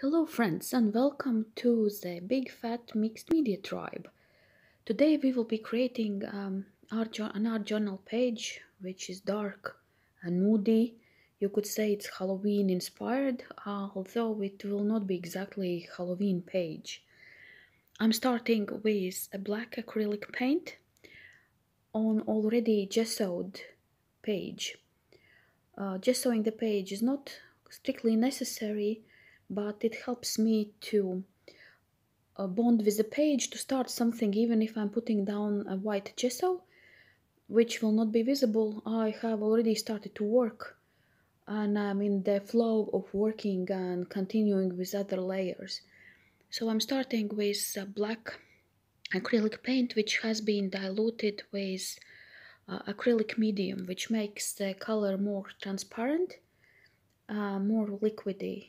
Hello, friends, and welcome to the Big Fat Mixed Media Tribe. Today we will be creating an art journal page which is dark and moody. You could say it's Halloween inspired, although it will not be exactly Halloween page. I'm starting with a black acrylic paint on already gessoed page. Gessoing the page is not strictly necessary, but it helps me to bond with the page to start something. Even if I'm putting down a white gesso which will not be visible, I have already started to work and I'm in the flow of working and continuing with other layers. So I'm starting with black acrylic paint which has been diluted with acrylic medium, which makes the color more transparent, more liquidy.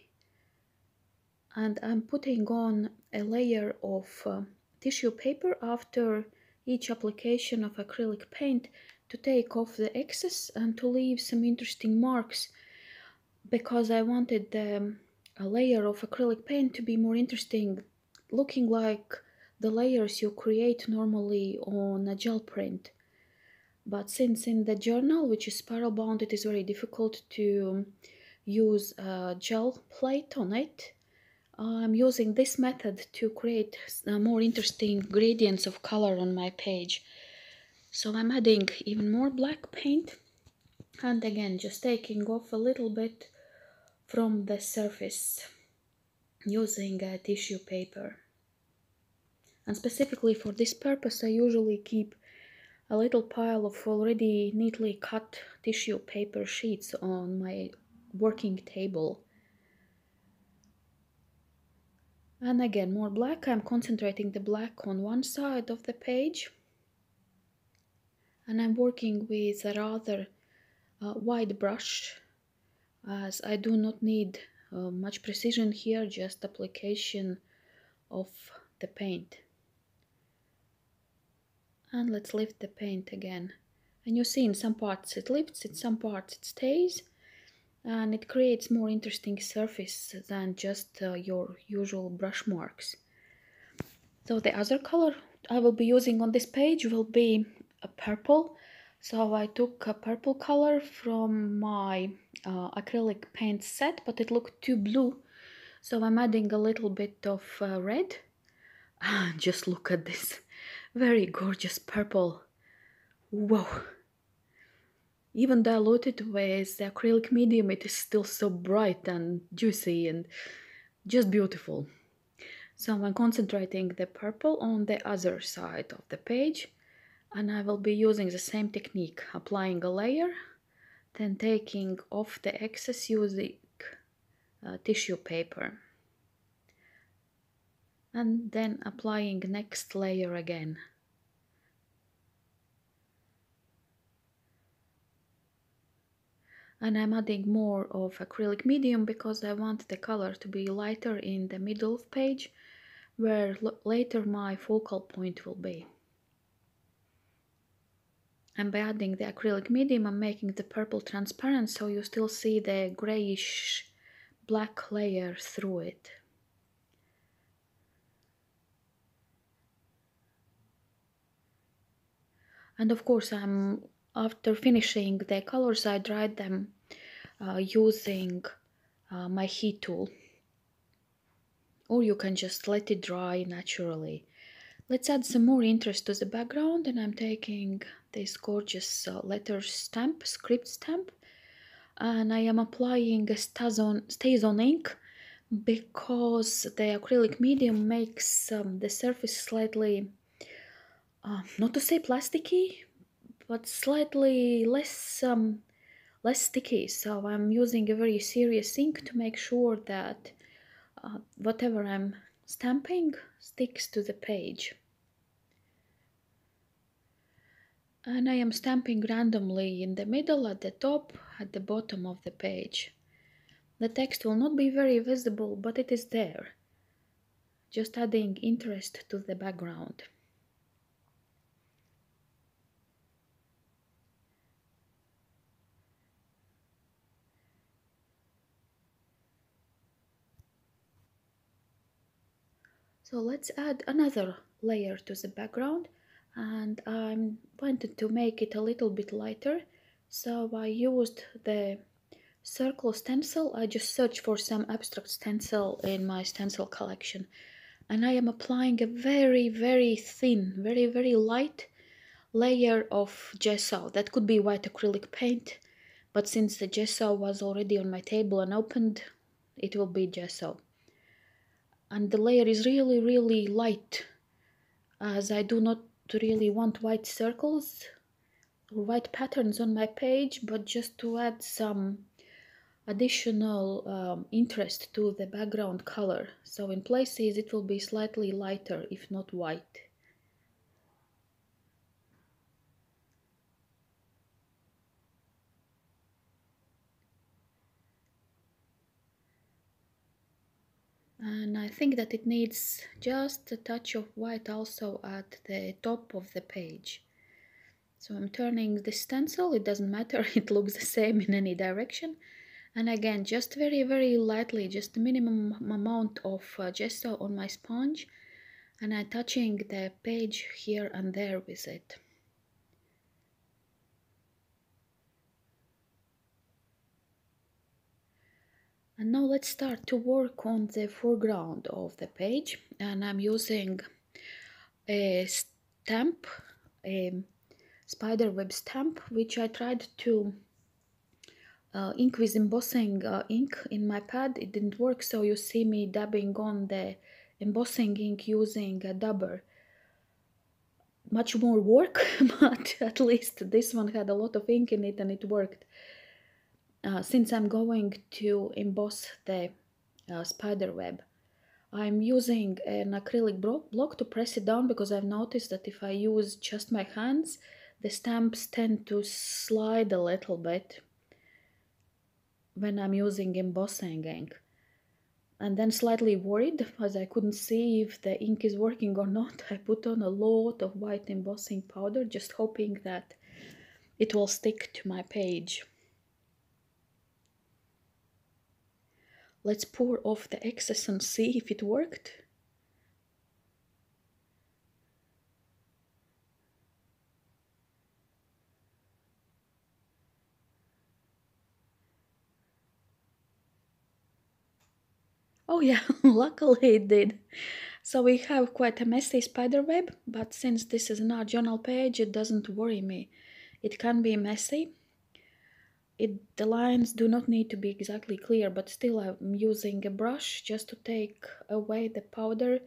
And I'm putting on a layer of tissue paper after each application of acrylic paint to take off the excess and to leave some interesting marks, because I wanted a layer of acrylic paint to be more interesting, looking like the layers you create normally on a gel print. But since in the journal, which is spiral bound, it is very difficult to use a gel plate on it, I'm using this method to create more interesting gradients of color on my page. So I'm adding even more black paint and again just taking off a little bit from the surface using a tissue paper. And specifically for this purpose I usually keep a little pile of already neatly cut tissue paper sheets on my working table. And again, more black. I'm concentrating the black on one side of the page. And I'm working with a rather wide brush, as I do not need much precision here, just application of the paint. And let's lift the paint again. And you see in some parts it lifts, in some parts it stays, and it creates more interesting surface than just your usual brush marks. So the other color I will be using on this page will be a purple. So I took a purple color from my acrylic paint set, but it looked too blue. So I'm adding a little bit of red. Just look at this very gorgeous purple. Whoa! Even diluted with the acrylic medium, it is still so bright and juicy and just beautiful. So I'm concentrating the purple on the other side of the page, and I will be using the same technique, applying a layer, then taking off the excess using tissue paper, and then applying next layer again. And I'm adding more of acrylic medium because I want the color to be lighter in the middle of page, where later my focal point will be. And by adding the acrylic medium, I'm making the purple transparent, so you still see the grayish black layer through it. And of course, after finishing the colors, I dried them using my heat tool. Or you can just let it dry naturally. Let's add some more interest to the background, and I'm taking this gorgeous letter stamp, script stamp, and I am applying a StazOn ink because the acrylic medium makes the surface slightly, not to say plasticky, but slightly less sticky. So I'm using a very serious ink to make sure that whatever I'm stamping sticks to the page. And I am stamping randomly in the middle, at the top, at the bottom of the page. The text will not be very visible, but it is there, just adding interest to the background. So let's add another layer to the background, and I wanted to make it a little bit lighter, so I used the circle stencil. I just searched for some abstract stencil in my stencil collection, and I am applying a very thin, very light layer of gesso. That could be white acrylic paint, but since the gesso was already on my table and opened, it will be gesso. And the layer is really light, as I do not really want white circles or white patterns on my page, but just to add some additional interest to the background color. So in places it will be slightly lighter, if not white. And I think that it needs just a touch of white also at the top of the page. So I'm turning the stencil, it doesn't matter, it looks the same in any direction. And again, just very lightly, just the minimum amount of gesso on my sponge, and I'm touching the page here and there with it. And now let's start to work on the foreground of the page, and I'm using a stamp, a spiderweb stamp, which I tried to ink with embossing ink in my pad. It didn't work, so you see me dabbing on the embossing ink using a dabber. Much more work, but at least this one had a lot of ink in it and it worked. Since I'm going to emboss the spider web, I'm using an acrylic block to press it down, because I've noticed that if I use just my hands, the stamps tend to slide a little bit when I'm using embossing ink. And then, slightly worried, as I couldn't see if the ink is working or not, I put on a lot of white embossing powder, just hoping that it will stick to my page. Let's pour off the excess and see if it worked. Oh yeah, luckily it did. So we have quite a messy spider web, but since this is an art journal page, it doesn't worry me. It can be messy. The lines do not need to be exactly clear, but still I'm using a brush just to take away the powder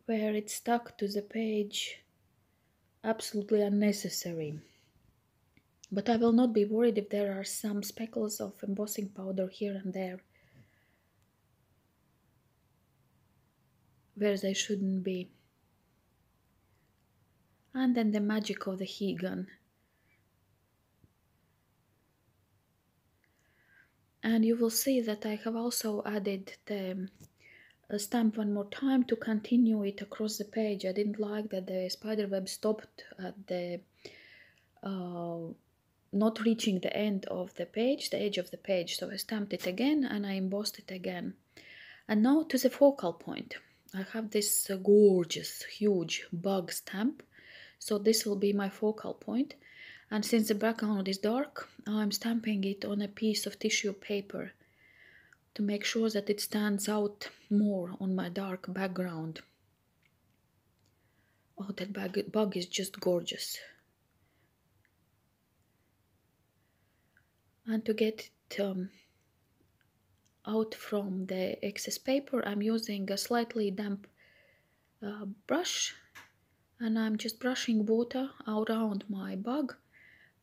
where it's stuck to the page. Absolutely unnecessary. But I will not be worried if there are some speckles of embossing powder here and there where they shouldn't be. And then the magic of the heat gun. And you will see that I have also added the stamp one more time to continue it across the page. I didn't like that the spiderweb stopped at the not reaching the end of the page, the edge of the page. So I stamped it again and I embossed it again. And now to the focal point. I have this gorgeous, huge bug stamp. So this will be my focal point. And since the background is dark, I'm stamping it on a piece of tissue paper to make sure that it stands out more on my dark background. Oh, that bug is just gorgeous. And to get it out from the excess paper, I'm using a slightly damp brush, and I'm just brushing water around my bug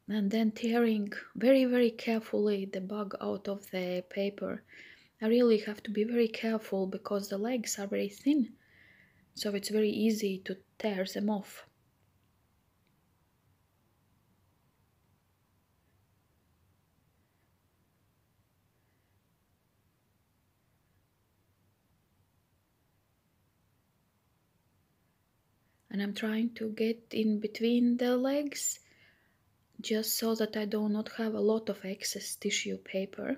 and then tearing very carefully the bug out of the paper. I really have to be very careful because the legs are very thin, so it's very easy to tear them off. And I'm trying to get in between the legs just so that I do not have a lot of excess tissue paper.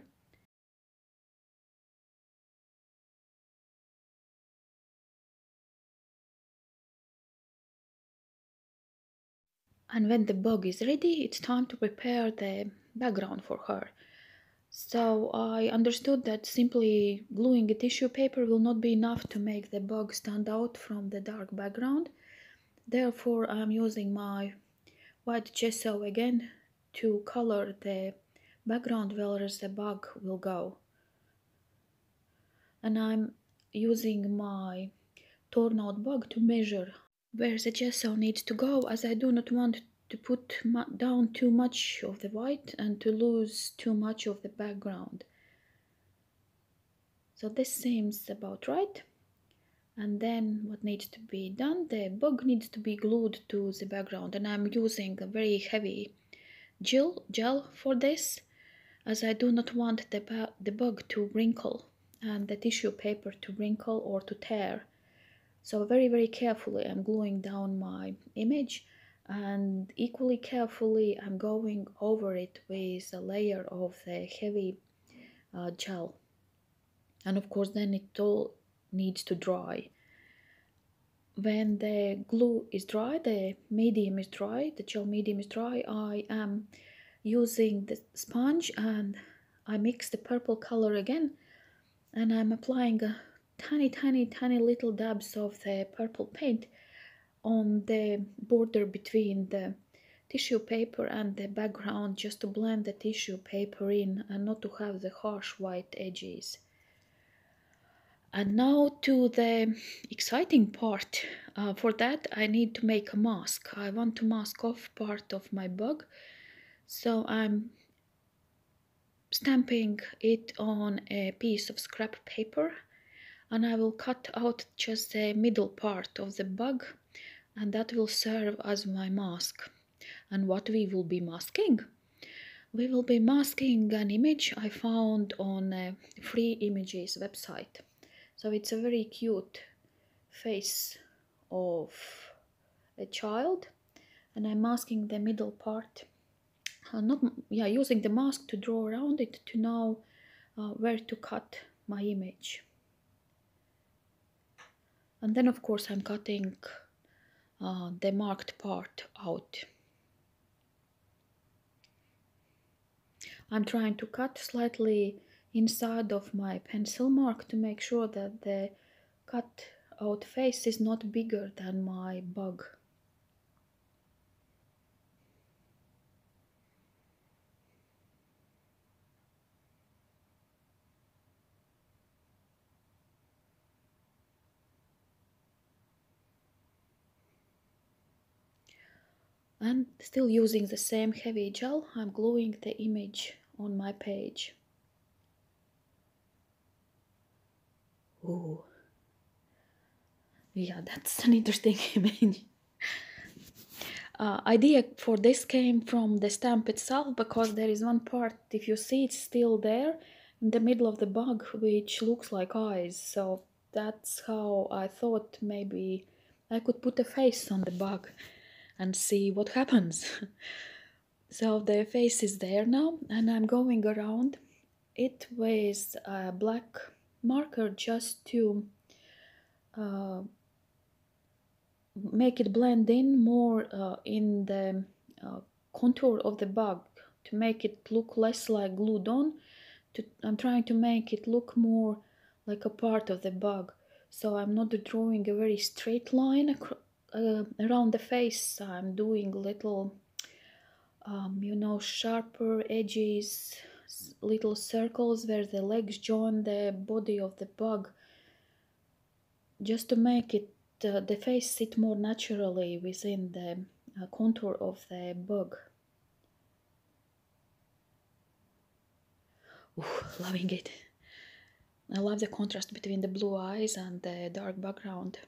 And when the bug is ready, it's time to prepare the background for her. So I understood that simply gluing a tissue paper will not be enough to make the bug stand out from the dark background. Therefore, I'm using my white gesso again to color the background where the bug will go. And I'm using my torn out bug to measure where the gesso needs to go, as I do not want to put down too much of the white and to lose too much of the background. So this seems about right. And then what needs to be done, the bug needs to be glued to the background, and I'm using a very heavy gel for this, as I do not want the bug to wrinkle and the tissue paper to wrinkle or to tear. So very carefully I'm gluing down my image, and equally carefully I'm going over it with a layer of the heavy gel. And of course then it all needs to dry. When the glue is dry, the medium is dry, the gel medium is dry, I am using the sponge and I mix the purple color again, and I'm applying a tiny little dabs of the purple paint on the border between the tissue paper and the background, just to blend the tissue paper in and not to have the harsh white edges. And now to the exciting part. For that I need to make a mask. I want to mask off part of my bug, so I'm stamping it on a piece of scrap paper, and I will cut out just the middle part of the bug, and that will serve as my mask. And what we will be masking? We will be masking an image I found on a Free Images website. So it's a very cute face of a child, and I'm masking the middle part. Using the mask to draw around it to know where to cut my image. And then of course I'm cutting the marked part out. I'm trying to cut slightly inside of my pencil mark to make sure that the cut out face is not bigger than my bug. And still using the same heavy gel, I'm gluing the image on my page. Ooh. Yeah, that's an interesting image. Idea for this came from the stamp itself, because there is one part, if you see, it's still there in the middle of the bug, which looks like eyes. So that's how I thought maybe I could put a face on the bug and see what happens. So the face is there now, and I'm going around it with a black marker just to make it blend in more in the contour of the bug, to make it look less like glued on. I'm trying to make it look more like a part of the bug, so I'm not drawing a very straight line around the face. I'm doing little sharper edges, little circles where the legs join the body of the bug, just to make it the face sit more naturally within the contour of the bug. Ooh, loving it. I love the contrast between the blue eyes and the dark background.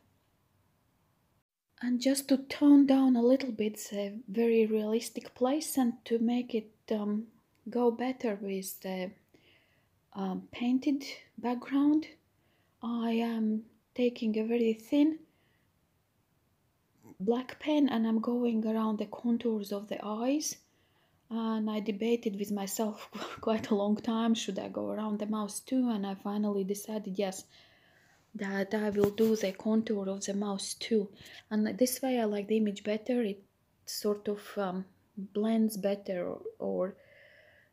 And just to tone down a little bit the very realistic place, and to make it go better with the painted background, I am taking a very thin black pen and I'm going around the contours of the eyes. And I debated with myself quite a long time, should I go around the mouth too? And I finally decided yes, that I will do the contour of the mouth too. And this way I like the image better. It sort of blends better or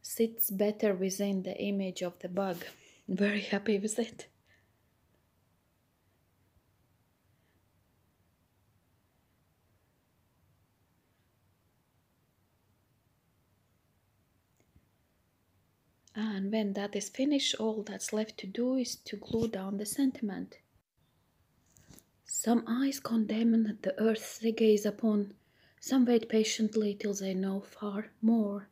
sits better within the image of the bug. Very happy with it. And when that is finished, all that's left to do is to glue down the sentiment. Some eyes condemn the earth they gaze upon, some wait patiently till they know far more.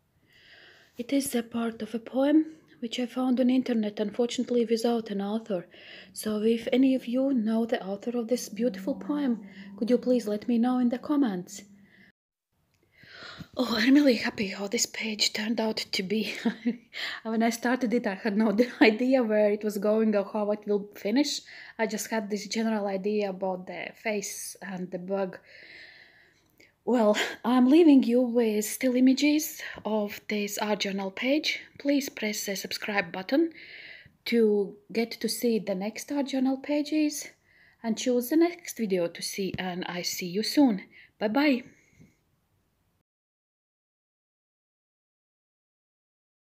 It is a part of a poem which I found on internet, unfortunately without an author. So if any of you know the author of this beautiful poem, could you please let me know in the comments? Oh, I'm really happy how this page turned out to be. When I started it, I had no idea where it was going or how it will finish. I just had this general idea about the face and the bug. Well, I'm leaving you with still images of this art journal page. Please press the subscribe button to get to see the next art journal pages and choose the next video to see, and I see you soon. Bye bye.